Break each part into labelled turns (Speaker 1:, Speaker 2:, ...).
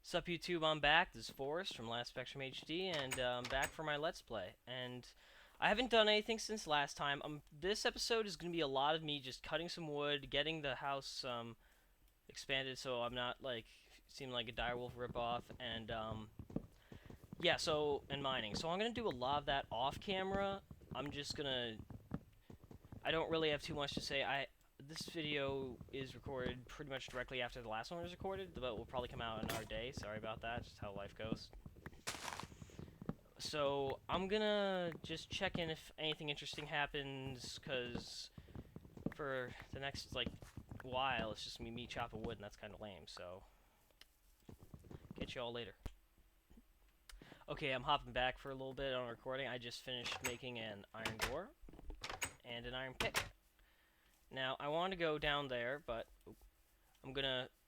Speaker 1: Sup YouTube, I'm back. This is Forrest from Last Spectrum HD, and I'm back for my Let's Play. And I haven't done anything since last time. This episode is going to be a lot of me just cutting some wood, getting the house expanded so I'm not, like, seeming like a direwolf ripoff, and, yeah, and mining. So I'm going to do a lot of that off camera. I'm just going to... I don't really have too much to say. This video is recorded pretty much directly after the last one was recorded, but will probably come out in our day. Sorry about that, just how life goes. So, I'm gonna just check in if anything interesting happens, because for the next, like, while, it's just me chopping wood, and that's kind of lame, so... Catch you all later. Okay, I'm hopping back for a little bit on recording. I just finished making an iron door and an iron pick. Now, I want to go down there, but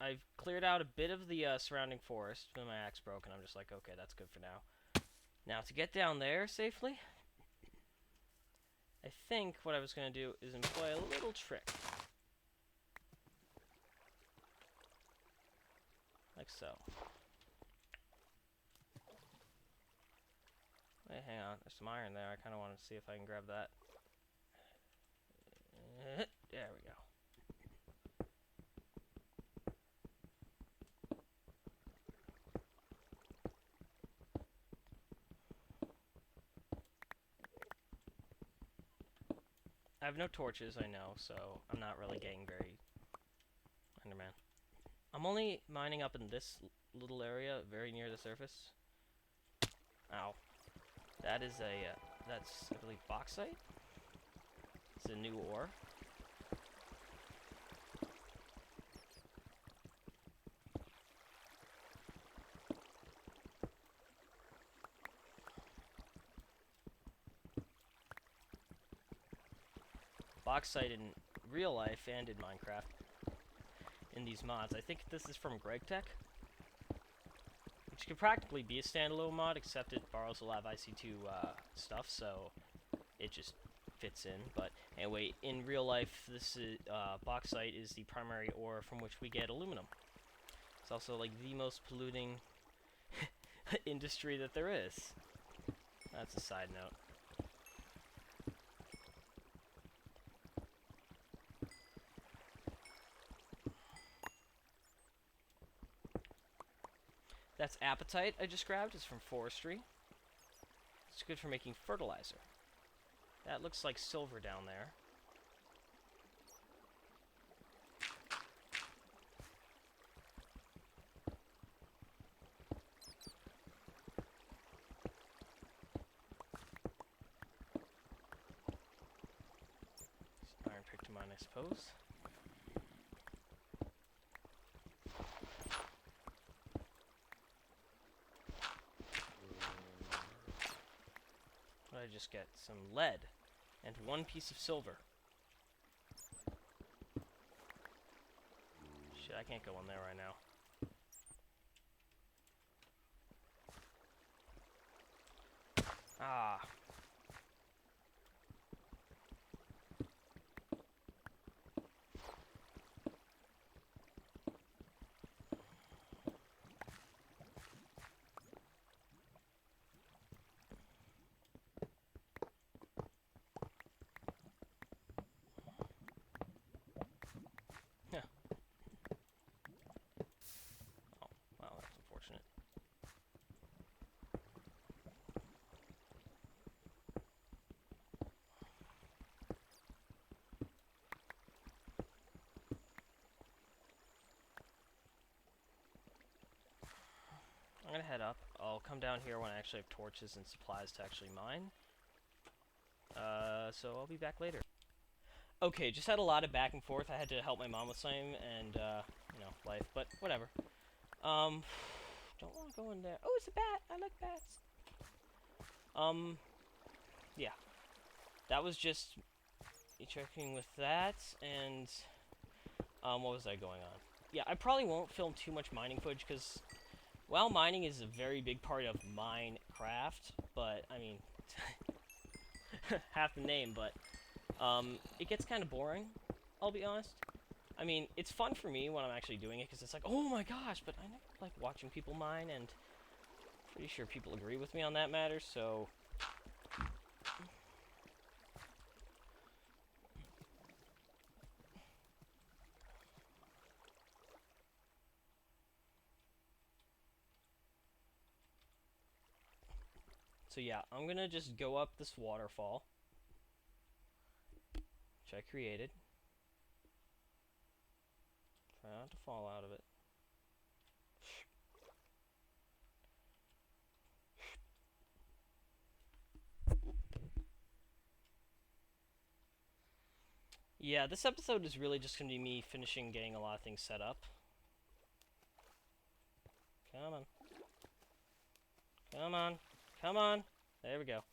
Speaker 1: I've cleared out a bit of the surrounding forest, when my axe broke, and I'm just like, okay, that's good for now. Now, to get down there safely, I think what I was going to do is employ a little trick. Like so. Wait, hang on, there's some iron there. I kind of want to see if I can grab that. There we go. I have no torches, I know, so I'm not really getting very Enderman. I'm only mining up in this little area, very near the surface. Ow. That is that's, I believe, bauxite? It's a new ore. Bauxite in real life and in Minecraft. In these mods. I think this is from GregTech, which could practically be a standalone mod, except it borrows a lot of IC2 stuff, so it just fits in. But anyway, in real life, this is, bauxite is the primary ore from which we get aluminum. It's also like the most polluting industry that there is. That's a side note. That's apatite I just grabbed. It's from forestry. It's good for making fertilizer. That looks like silver down there. Iron pick to mine, I suppose. I just get some lead and one piece of silver. Shit, I can't go in there right now. Ah. Yeah. Oh, wow, that's unfortunate. I'm gonna head up. I'll come down here when I actually have torches and supplies to actually mine. So I'll be back later. Okay, just had a lot of back and forth. I had to help my mom with something and, you know, life, but whatever. Don't want to go in there. Oh, it's a bat! I like bats! Yeah. That was just me checking with that, and, what was I going on? Yeah, I probably won't film too much mining footage, because while mining is a very big part of Minecraft, but, I mean, half the name, but, it gets kind of boring, I'll be honest. I mean, it's fun for me when I'm actually doing it, because it's like, oh my gosh, but I never like watching people mine, and pretty sure people agree with me on that matter, so... So yeah, I'm gonna just go up this waterfall, which I created. Try not to fall out of it. Yeah, this episode is really just gonna be me finishing getting a lot of things set up. Come on. Come on. Come on. There we go.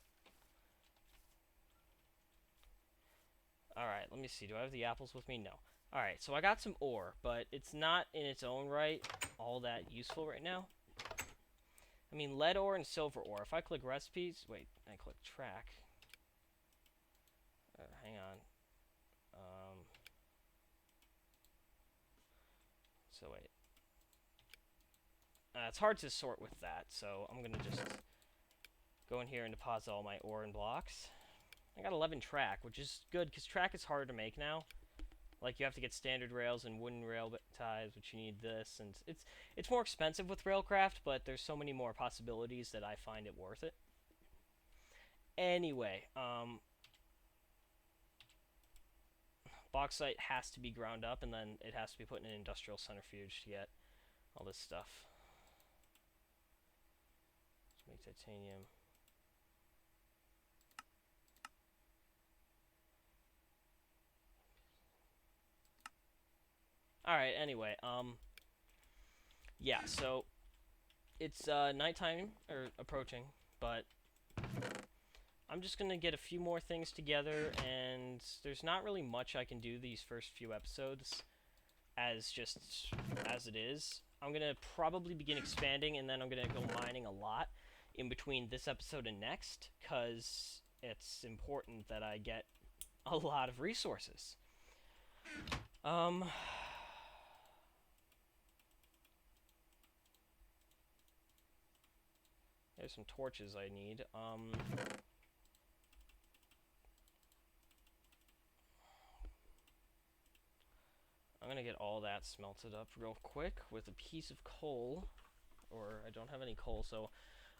Speaker 1: Alright, let me see. Do I have the apples with me? No. Alright, so I got some ore, but it's not in its own right all that useful right now. I mean, lead ore and silver ore. If I click recipes... Wait, I click track. Hang on. So wait. It's hard to sort with that, so I'm gonna just go in here and deposit all my ore and blocks. I got 11 track, which is good, because track is harder to make now. Like, you have to get standard rails and wooden rail ties, which you need this, and it's more expensive with Railcraft, but there's so many more possibilities that I find it worth it. Anyway, bauxite has to be ground up, and then it has to be put in an industrial centrifuge to get all this stuff. Let's make titanium. Alright, anyway, yeah, so it's nighttime, or approaching, but I'm just gonna get a few more things together, and there's not really much I can do these first few episodes as it is. I'm gonna probably begin expanding, and then I'm gonna go mining a lot in between this episode and next, because it's important that I get a lot of resources. There's some torches I need. I'm gonna get all that smelted up real quick with a piece of coal. Or I don't have any coal, so...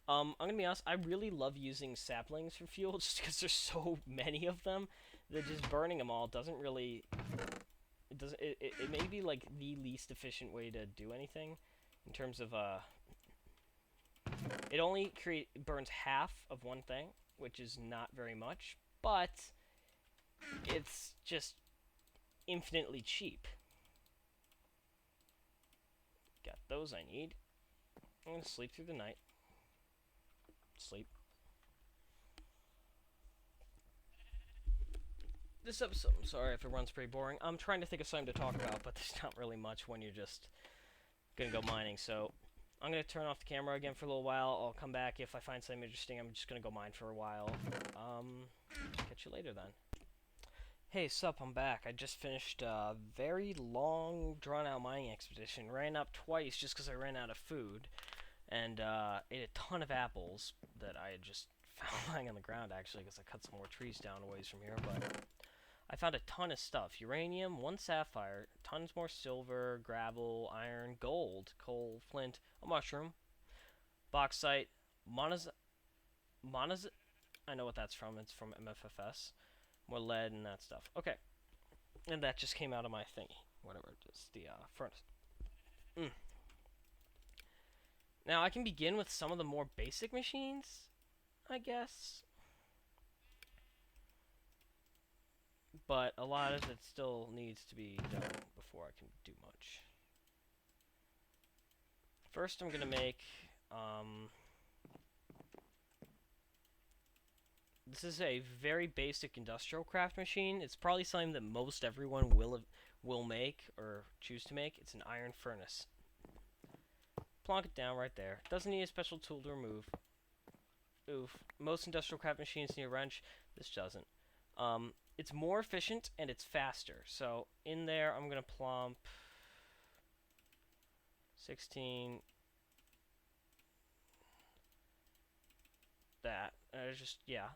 Speaker 1: I'm gonna be honest, I really love using saplings for fuel, just because there's so many of them that just burning them all doesn't really... It may be, like, the least efficient way to do anything, in terms of, it only burns half of one thing, which is not very much, but it's just infinitely cheap. Got those I need. I'm gonna sleep through the night. Sleep. This episode, I'm sorry if it runs pretty boring. I'm trying to think of something to talk about, but there's not really much when you're just gonna go mining, so... I'm gonna turn off the camera again for a little while. I'll come back if I find something interesting. I'm just gonna go mine for a while. Catch you later then. Hey, sup, I'm back. I just finished a very long, drawn-out mining expedition. Ran up twice just because I ran out of food. And ate a ton of apples that I had just found lying on the ground, actually, because I cut some more trees down a ways from here. But I found a ton of stuff. Uranium, 1 sapphire, tons more silver, gravel, iron, gold, coal, flint, a mushroom, bauxite, monazite. I know what that's from. It's from MFFS. More lead and that stuff. Okay. And that just came out of my thingy. Whatever it is. The furnace. Now, I can begin with some of the more basic machines, I guess. But a lot of it still needs to be done before I can do much. First, I'm going to make... this is a very basic industrial craft machine. It's probably something that most everyone will make or choose to make. It's an iron furnace. Plonk it down right there. Doesn't need a special tool to remove. Oof. Most industrial craft machines need a wrench. This doesn't. It's more efficient and it's faster. So in there, I'm going to plump 16, that. Yeah.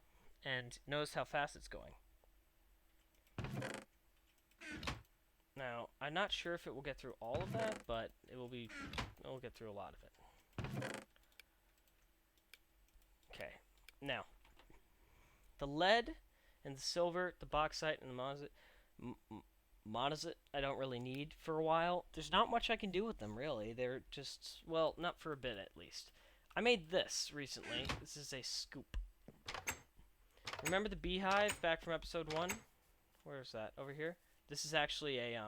Speaker 1: And notice how fast it's going. Now, I'm not sure if it will get through all of that, but it will get through a lot of it. Okay. Now, the lead and the silver, the bauxite and the monazite, I don't really need for a while. There's not much I can do with them, really. They're just, well, not for a bit at least. I made this recently. This is a scoop. Remember the beehive back from episode 1? Where is that? Over here? This is actually a,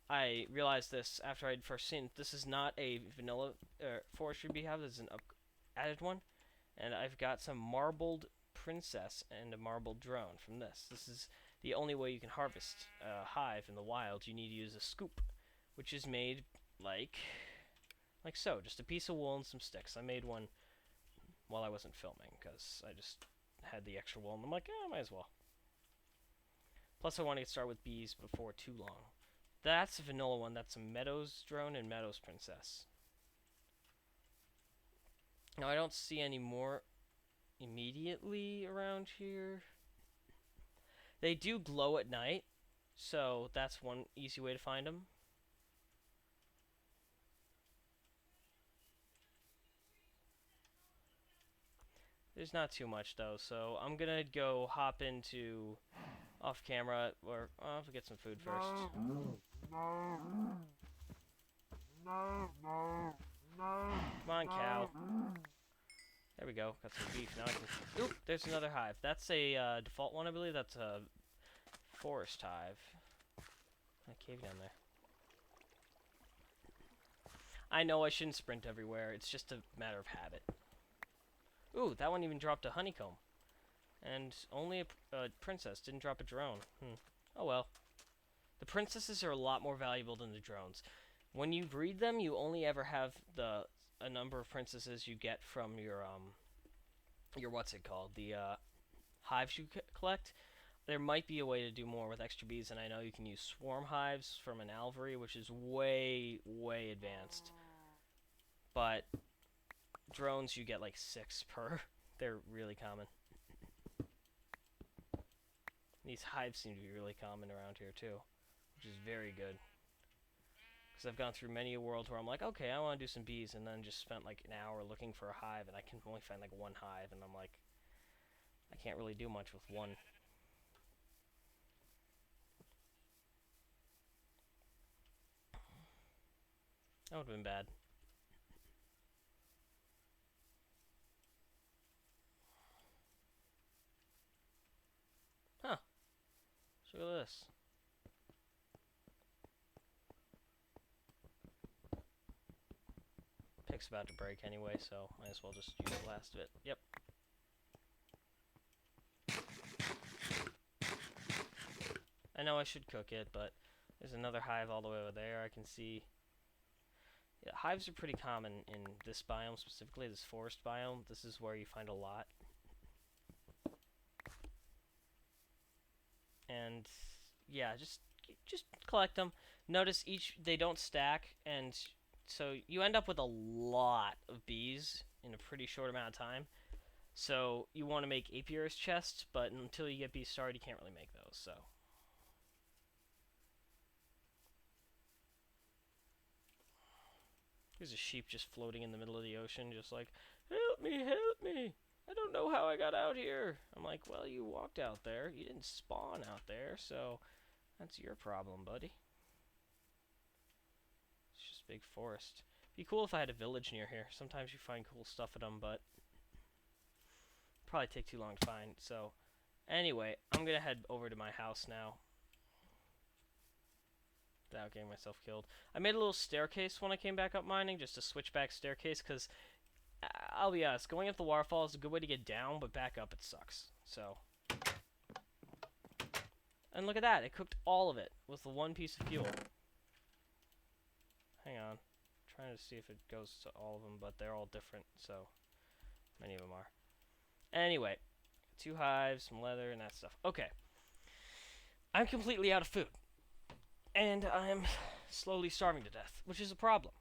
Speaker 1: I realized this after I'd first seen it. This is not a vanilla forestry beehive. This is an added one. And I've got some marbled princess and a marbled drone from this. This is the only way you can harvest a hive in the wild. You need to use a scoop, which is made like so. Just a piece of wool and some sticks. I made one while I wasn't filming because I just had the extra wool and I'm like, yeah, might as well. Plus I want to get started with bees before too long. That's a vanilla one. That's a Meadows drone and Meadows princess. Now I don't see any more immediately around here. They do glow at night, so that's one easy way to find them. There's not too much though, so I'm gonna go hop into off camera, or I'll have to get some food first. Come on, cow. There we go. Got some beef. Now I can. Oop! There's another hive. That's a default one, I believe. That's a Forrest hive. A cave down there. I know I shouldn't sprint everywhere. It's just a matter of habit. Ooh, that one even dropped a honeycomb. And only a princess didn't drop a drone. Oh well. The princesses are a lot more valuable than the drones. When you breed them, you only ever have a number of princesses you get from your what's it called? The hives you collect. There might be a way to do more with extra bees, and I know you can use swarm hives from an alvery, which is way, way advanced. But drones, you get like 6 per. They're really common. These hives seem to be really common around here too, which is very good. Because I've gone through many a world where I'm like, okay, I want to do some bees, and then just spent like an hour looking for a hive, and I can only find like 1 hive, and I'm like, I can't really do much with one. That would have been bad. Huh. Look at this. Pick's about to break anyway, so might as well just use the last of it. Yep. I know I should cook it, but there's another hive all the way over there I can see. Yeah, hives are pretty common in this biome specifically, this forest biome. This is where you find a lot. And yeah, just collect them. Notice they don't stack, and so you end up with a lot of bees in a pretty short amount of time. So you want to make apiarist chests, but until you get bees started, you can't really make those. So there's a sheep just floating in the middle of the ocean, just like, help me, help me. I don't know how I got out here. I'm like, well, you walked out there. You didn't spawn out there, so that's your problem, buddy. It's just a big forest. Be cool if I had a village near here. Sometimes you find cool stuff at them, but probably take too long to find. So anyway, I'm gonna head over to my house now without getting myself killed. I made a little staircase when I came back up mining, just a switchback staircase, because I'll be honest, going up the waterfall is a good way to get down, but back up it sucks. So, and look at that, it cooked all of it with the 1 piece of fuel. Hang on, I'm trying to see if it goes to all of them, but they're all different, so many of them are. Anyway, 2 hives, some leather, and that stuff. Okay, I'm completely out of food, and I'm slowly starving to death, which is a problem.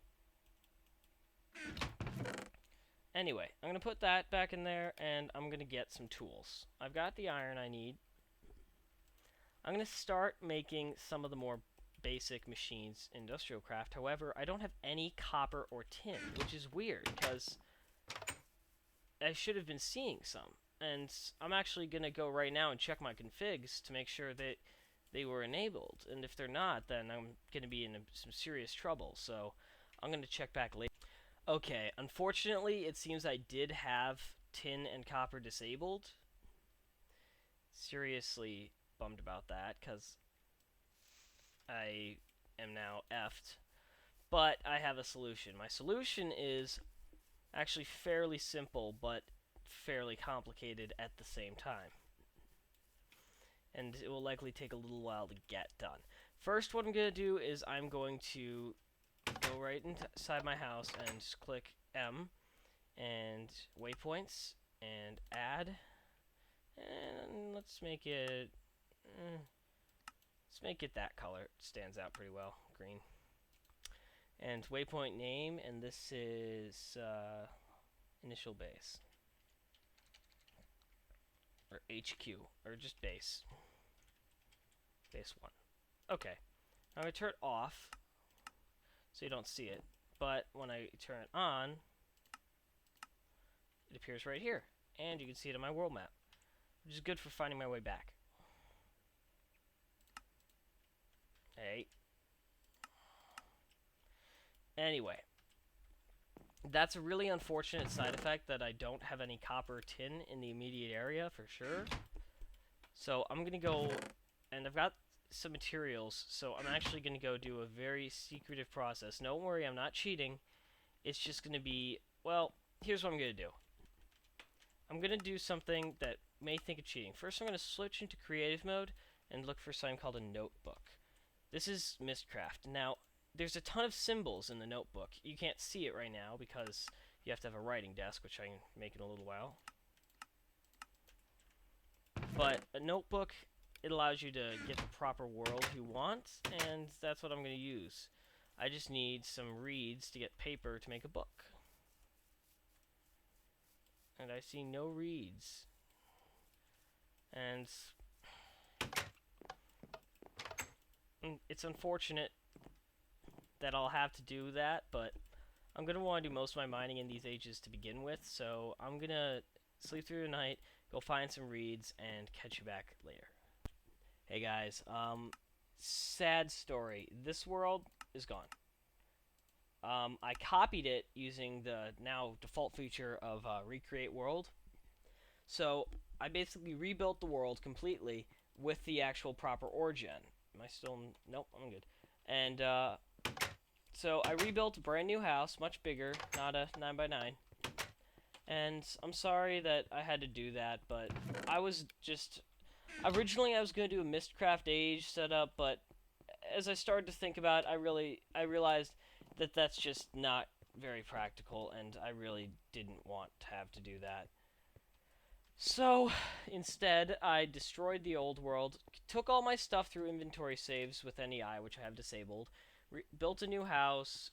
Speaker 1: Anyway, I'm going to put that back in there, and I'm going to get some tools. I've got the iron I need. I'm going to start making some of the more basic machines industrial craft. However, I don't have any copper or tin, which is weird, because I should have been seeing some. And I'm actually going to go right now and check my configs to make sure that they were enabled. And if they're not, then I'm going to be in some serious trouble. So I'm going to check back later. Okay, unfortunately, it seems I did have tin and copper disabled. Seriously bummed about that, because I am now effed. But I have a solution. My solution is actually fairly simple, but fairly complicated at the same time. And it will likely take a little while to get done. First, what I'm going to do is I'm going to go right inside my house and just click M and waypoints and add. And let's make it that color. It stands out pretty well, green. And waypoint name, and this is initial base. Or HQ, or just base. Base 1. Okay. I'm going to turn it off, so you don't see it. But when I turn it on, it appears right here. And you can see it on my world map, which is good for finding my way back. Hey. Anyway. That's a really unfortunate side effect that I don't have any copper or tin in the immediate area, for sure. So I'm going to go, and I've got some materials, so I'm actually going to go do a very secretive process. Don't worry, I'm not cheating. It's just going to be, well, here's what I'm going to do. I'm going to do something that may think of cheating. First, I'm going to switch into creative mode and look for something called a notebook. This is Mistcraft. Now, there's a ton of symbols in the notebook. You can't see it right now because you have to have a writing desk, which I can make in a little while. But a notebook, it allows you to get the proper world you want, and that's what I'm going to use. I just need some reeds to get paper to make a book. And I see no reeds. And it's unfortunate that I'll have to do that, but I'm going to want to do most of my mining in these ages to begin with, so I'm going to sleep through the night, go find some reeds, and catch you back later. Hey guys, sad story. This world is gone. I copied it using the now default feature of Recreate World. So I basically rebuilt the world completely with the actual proper origin. Am I still? Nope, I'm good. And so I rebuilt a brand new house, much bigger, not a 9x9. And I'm sorry that I had to do that, but I was just... Originally I was going to do a Mistcraft Age setup, but as I started to think about it, I realized that that's just not very practical, and I really didn't want to have to do that. So, instead, I destroyed the old world, took all my stuff through inventory saves with NEI, which I have disabled, built a new house,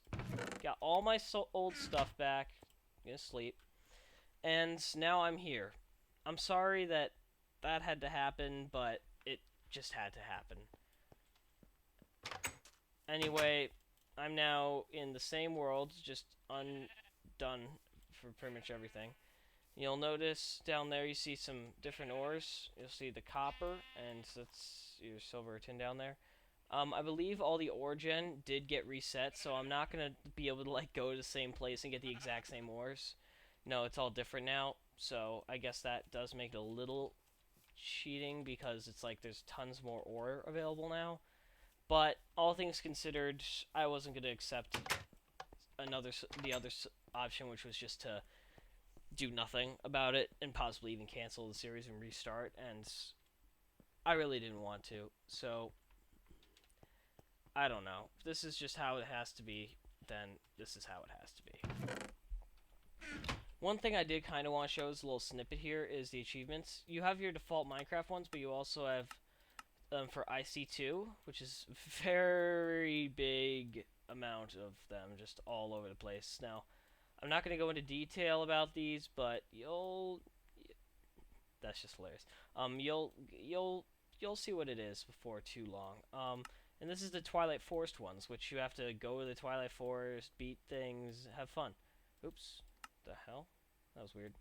Speaker 1: got all my old stuff back, gonna sleep, and now I'm here. I'm sorry that that had to happen, but it just had to happen. Anyway, I'm now in the same world, just undone for pretty much everything. You'll notice down there you see some different ores. You'll see the copper, and that's your silver or tin down there. I believe all the origin did get reset, so I'm not going to be able to like go to the same place and get the exact same ores. No, it's all different now, so I guess that does make it a little cheating because it's like there's tons more ore available now. But all things considered, I wasn't going to accept the other option, which was just to do nothing about it and possibly even cancel the series and restart, and I really didn't want to. So I don't know. If this is just how it has to be, then this is how it has to be. One thing I did kind of want to show is a little snippet here is the achievements. You have your default Minecraft ones, but you also have for IC2, which is very big amount of them just all over the place. Now, I'm not gonna go into detail about these, but that's just hilarious. You'll see what it is before too long. And this is the Twilight Forest ones, which you have to go to the Twilight Forest, beat things, have fun. Oops, the hell? That was weird.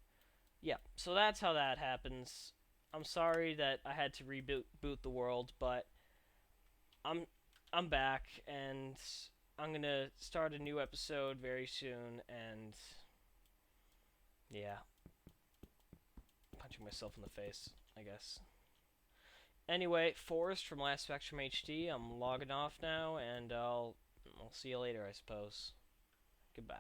Speaker 1: Yeah, so that's how that happens. I'm sorry that I had to reboot the world, but I'm I'm back and I'm gonna start a new episode very soon. And yeah, punching myself in the face, I guess. Anyway, Forrest from Last Spectrum HD. I'm logging off now, and I'll see you later, I suppose. Goodbye.